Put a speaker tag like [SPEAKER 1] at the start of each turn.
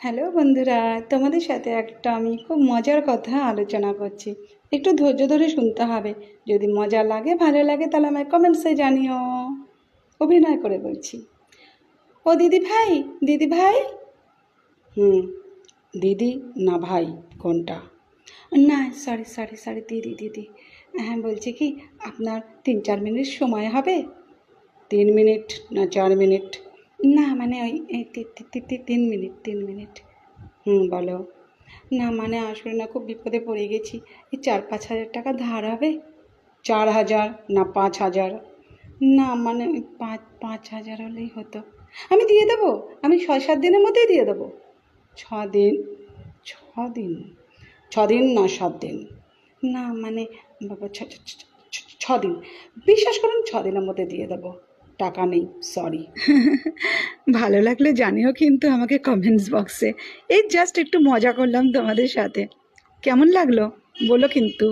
[SPEAKER 1] Hello বন্ধুরা, তোমাদের সাথে একটা আমি খুব মজার কথা আলোচনা করছি। একটু ধৈর্য ধরে শুনতে হবে। যদি মজা লাগে, ভালো লাগে, তাহলে আমায় কমেন্টসে জানিও। অভিনয় করে বলছি। ও দিদি ভাই, দিদি ভাই। হুম, দিদি না ভাই কোনটা? না, সরি সরি সরি, দিদি দিদি। হ্যাঁ, বলছি কি, আপনার 3-4 মিনিট সময় হবে? 3 মিনিট না 4 মিনিট? না মানে ওই 3 মিনিট, 3 মিনিট। বলো। না মানে আসলে না, খুব বিপদে পড়ে গেছি। এই 4-5 হাজার টাকা ধার হবে? 4 হাজার না 5 হাজার? না মানে ওই 5-5 হাজার হলেই হতো। আমি দিয়ে দেবো, আমি 6-7 দিনের মধ্যেই দিয়ে দেবো। 6 দিন? 6 দিন? 6 দিন না 7 দিন? না মানে বাবা, 6 দিন। বিশ্বাস করুন, 6 দিনের মধ্যে দিয়ে দেবো। টাকা নেই, সরি। ভালো লাগলে জানিও কিন্তু আমাকে কমেন্টস বক্সে। এই জাস্ট একটু মজা করলাম তোমাদের সাথে। কেমন লাগলো বলো কিন্তু।